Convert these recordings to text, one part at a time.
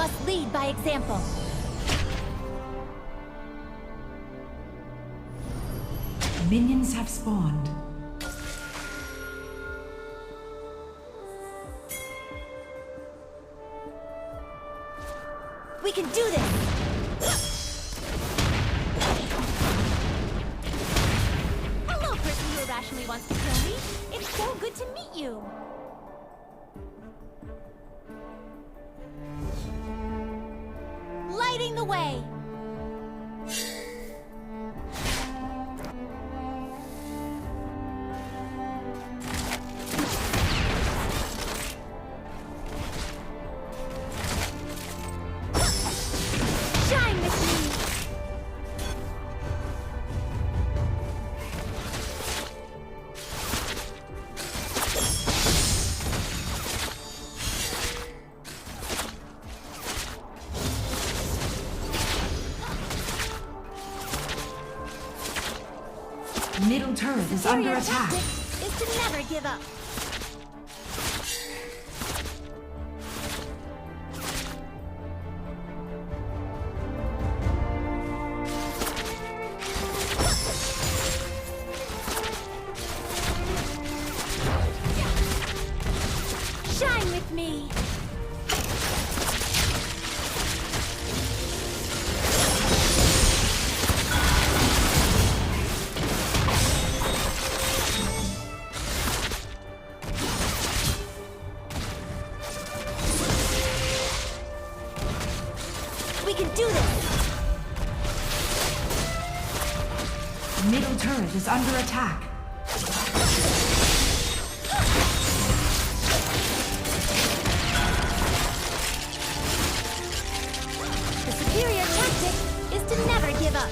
must lead by example. Minions have spawned. We can do this! Hello, person who irrationally wants to kill me. It's so good to meet you. Lighting the way! Middle turret is under attack. Is to never give up. Shine with me. We can do this! Middle turret is under attack. The superior tactic is to never give up.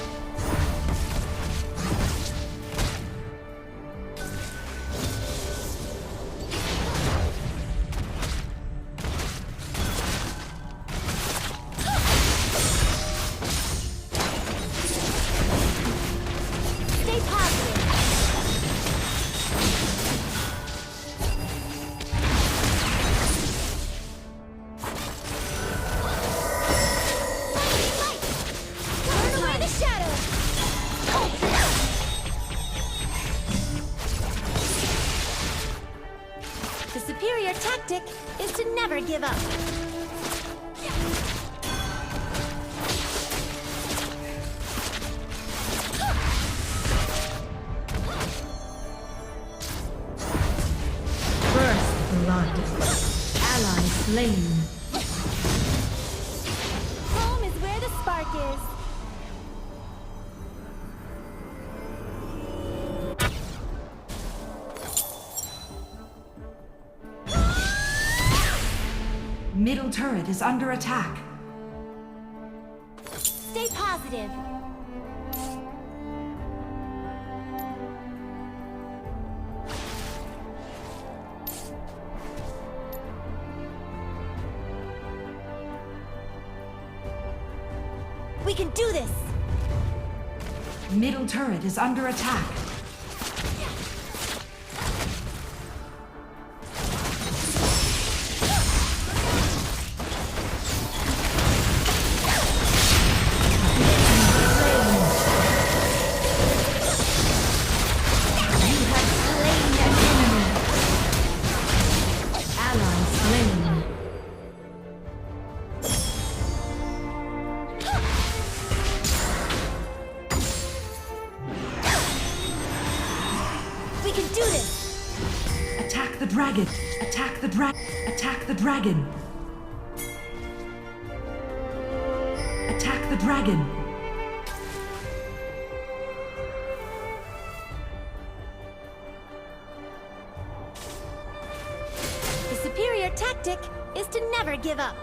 Stay positive. Light! Turn away the shadow! The superior tactic is to never give up. First blood. Ally slain. Home is where the spark is. Middle turret is under attack. Stay positive. We can do this! Middle turret is under attack. We can do this! Attack the dragon! Attack the Attack the dragon! Attack the dragon! The superior tactic is to never give up.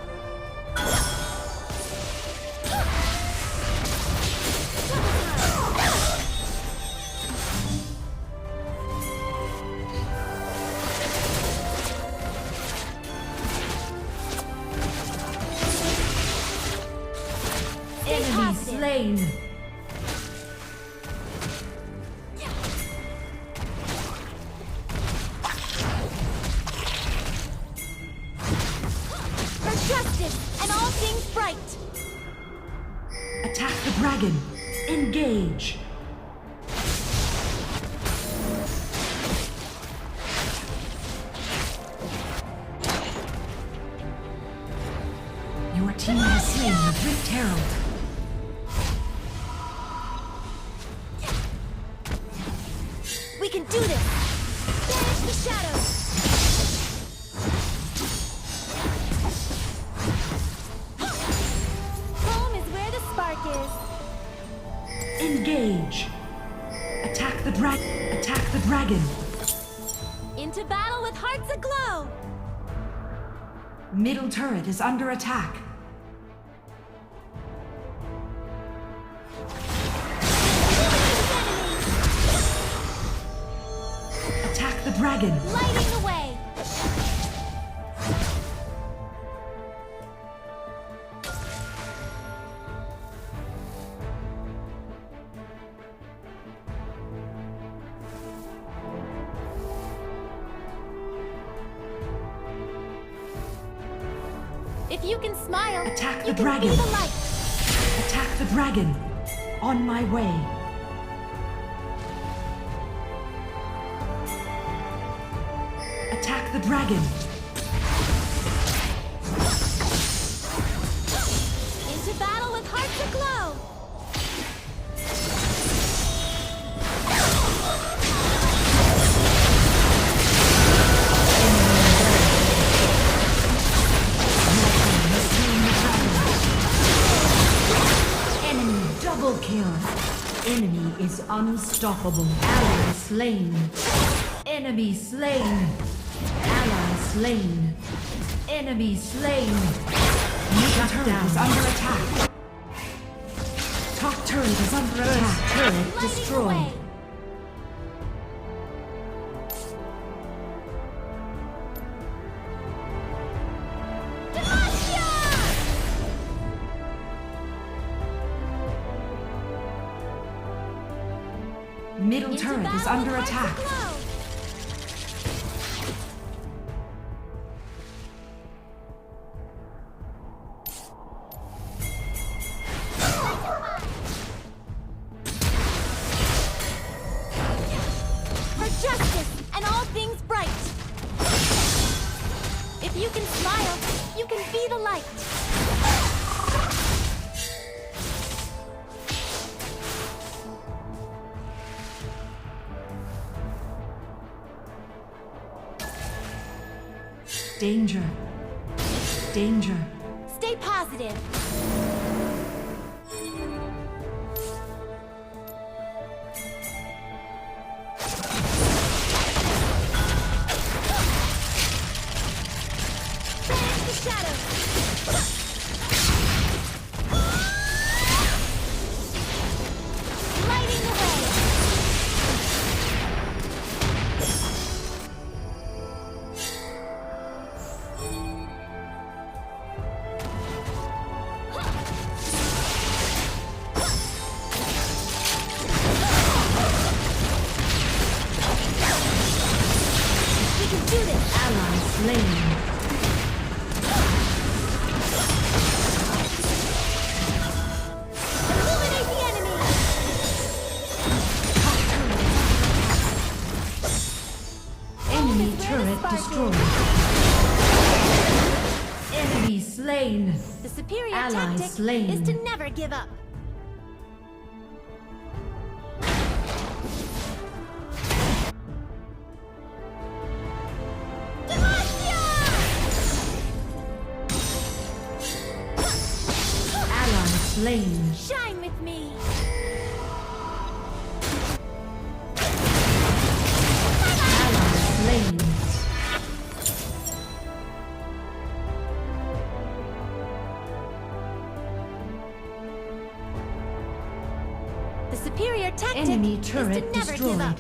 Enemy slain! For justice and all things bright. Attack the dragon. Engage. Your team has slain the Drift Herald. We can do this! Banish the shadows! Home is where the spark is. Engage. Attack the dragon. Attack the dragon. Into battle with hearts aglow! Middle turret is under attack. Attack the dragon. Lighting the way! If you can smile, Attack you the can dragon. be the light. Attack the dragon. On my way. Attack the dragon. Into battle with hearts aglow! Enemy double kill. Enemy is unstoppable. Ally slain. Enemy slain. Ally slain. Enemy slain. Middle turret is under attack. Top turret is under attack. Turret Lighting destroyed. away. Middle Into turret is battle under with hearts attack. aglow. For justice and all things bright. If you can smile, you can be the light. Danger. Danger. Stay positive. Banish the shadows. Lighting the way. We can do this. Ally slain. Illuminate the enemy. Enemy Home is where the turret spark is. destroyed. Enemy slain. The superior Ally tactic slain. is to never give up. Ally slain. Shine with me. Ally slain. The superior tactic Enemy is turret to never give destroyed. up.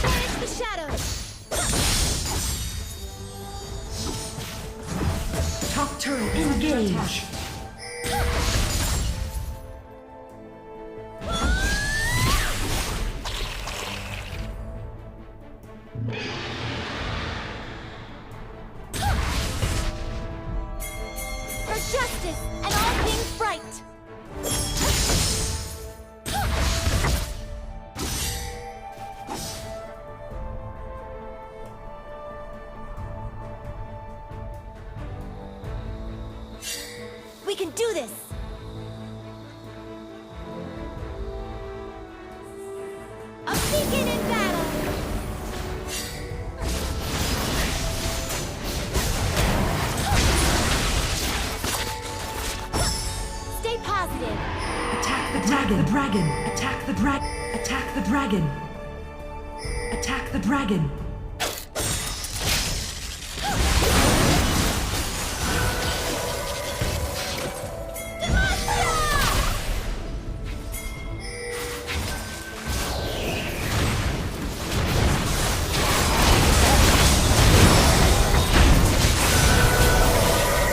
Banish the shadows. Top turret engage. For justice and all things right! We can do this! A beacon in battle! Stay positive! Attack the dragon. Attack the dragon. Attack the dragon. Attack the dragon.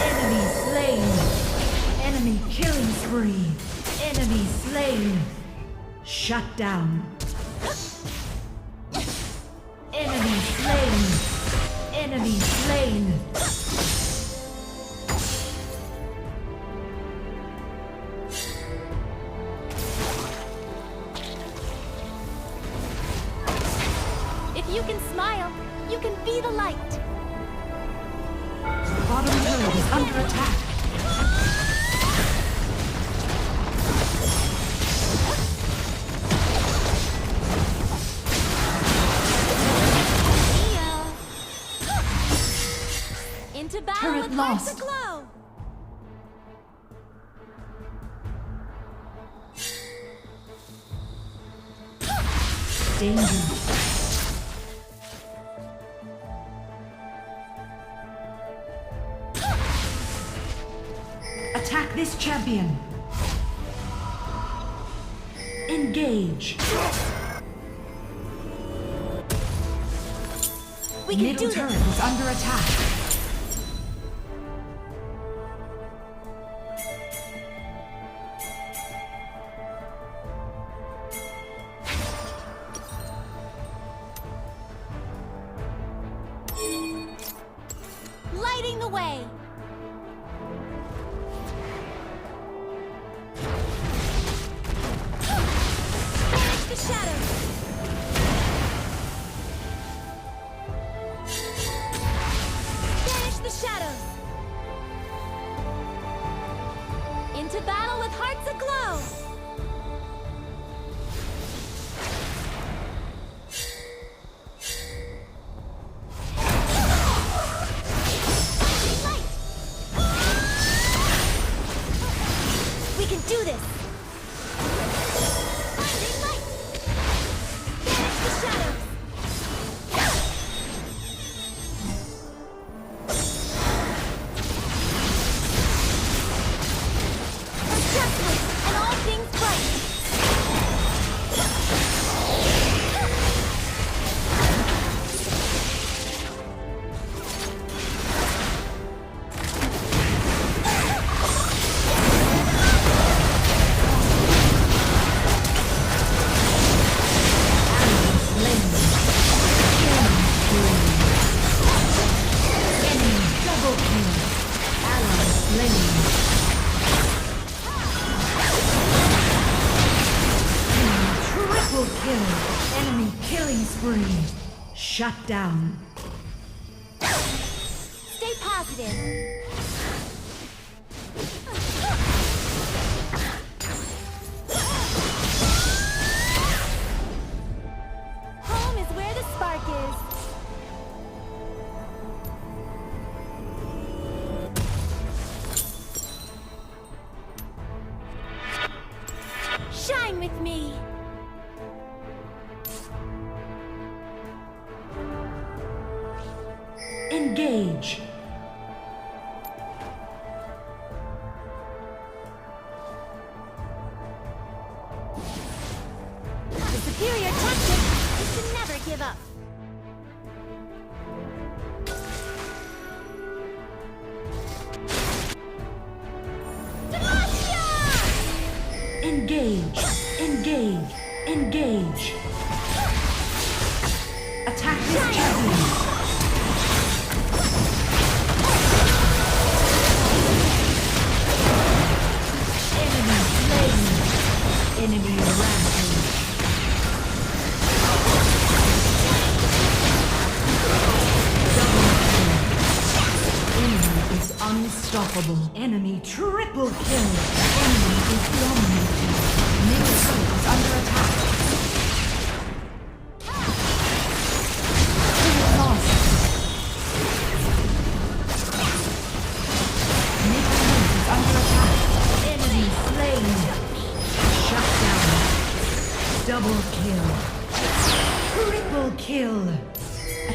Enemy slain. Enemy killing spree. Enemy slain. Shut down. Enemy slain. Enemy slain. If you can smile, you can be the light! Bottom turret is under attack. Into battle Turret with hearts lost. aglow! Danger. Attack this champion. Engage. We can Middle do turret this! is under attack. Lighting the way! Banish the shadows! Banish the shadows! Into battle with hearts aglow! Light! We can do this! Finding light! Banish the shadows! For justice and all things right! Enemy double kill. Ally slain. Enemy triple kill. Enemy killing spree. Shut down. Stay positive! Home is where the spark is! Shine with me! Engage. The superior tactic is to never give up. Demacia! Engage. Engage. Engage. Attack this champion. Unstoppable. Enemy triple kill. Enemy is dominating. Middle turret is under attack. Turret lost. Middle turret is under attack. Enemy slain. Shut down. Double kill. Triple kill.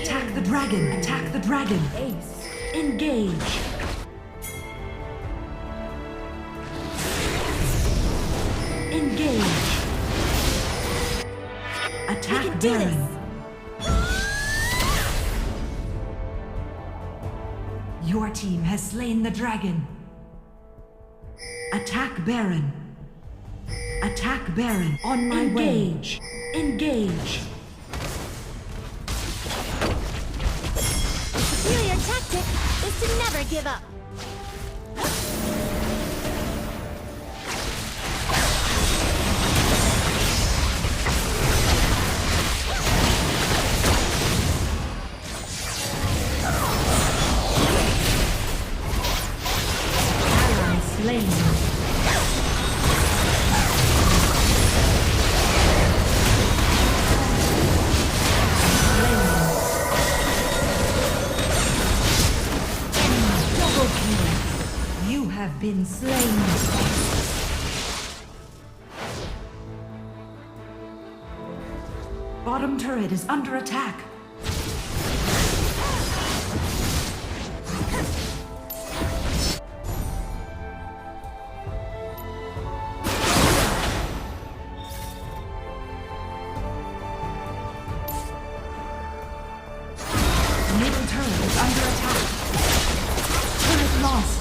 Attack the dragon. Attack the dragon. Ace. Engage. Engage. Attack Baron. Your team has slain the dragon. Attack Baron. Attack Baron. On my Engage. Way. Engage. The superior tactic is to never give up. Slain. Double kill. You have been slain. Bottom turret is under attack. Middle turret is under attack. Turret lost.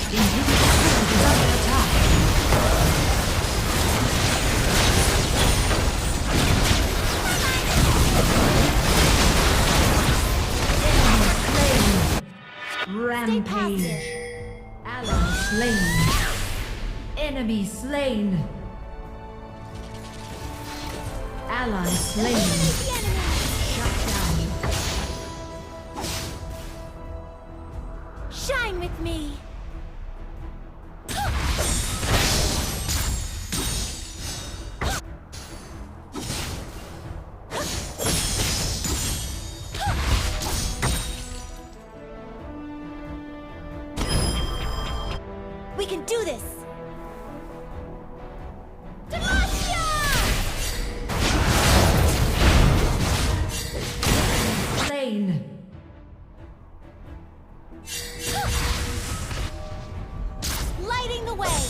Inhibitor turret is under attack. Enemy slain. Rampage. Ally slain. Enemy slain. Ally slain. Shut down. Shine with me. We can do this. Slain. Lighting the way.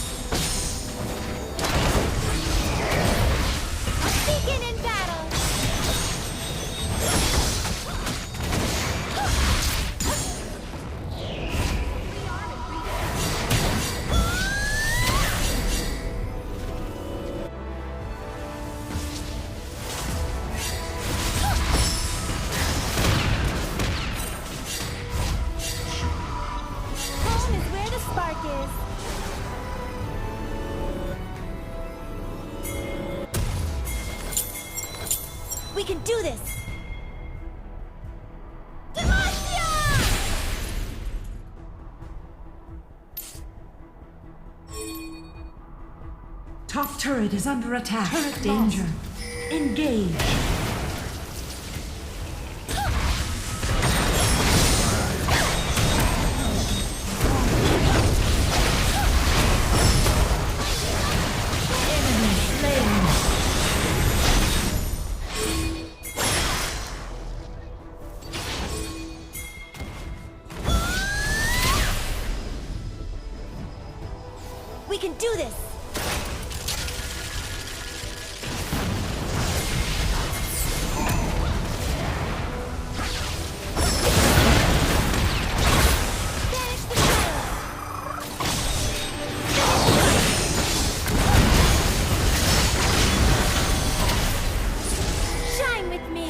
A beacon in battle. Home is where the spark is. We can do this! Demacia! Top turret is under attack. Turret danger. Engage. Enemy slain. We can do this! Banish the shadows! Shine with me!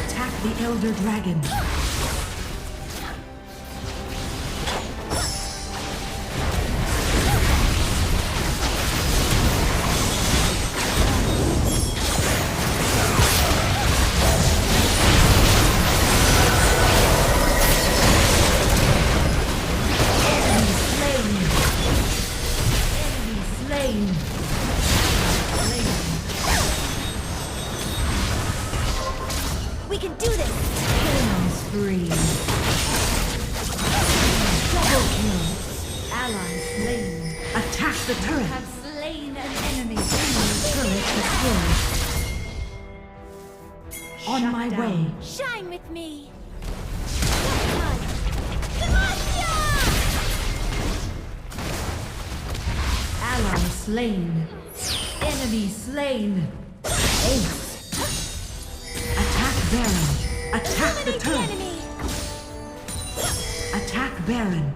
Attack the Elder Dragon. We can do this! Killing spree. Double kill. Ally slain. Attack the turret. Have slain an enemy. Turret destroyed. On my way. Shine with me! Ally slain. Enemy slain. Ace. Attack Baron. Attack the Eliminate the turret. enemy! Attack Baron.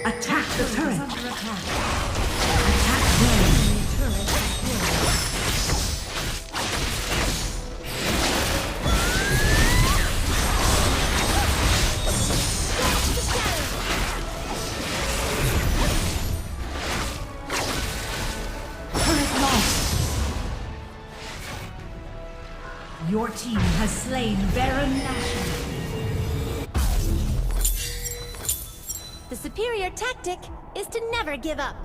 Attack the turret. Attack Baron. Turret lost. Your team has slain Baron Nashor. The superior tactic is to never give up.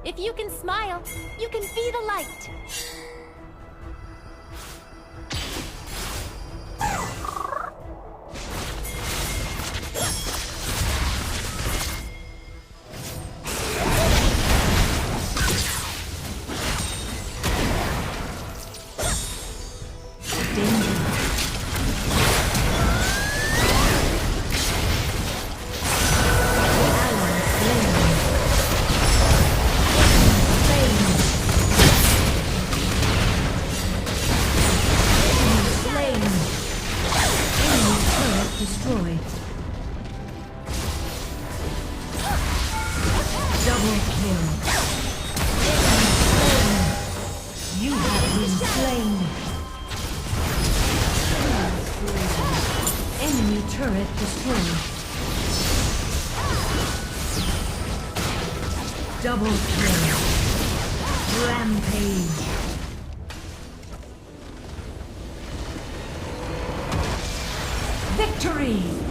If you can smile, you can be the light. Destroyed. Double kill. You have been slain. Enemy turret destroyed. Double kill. Rampage. Victory!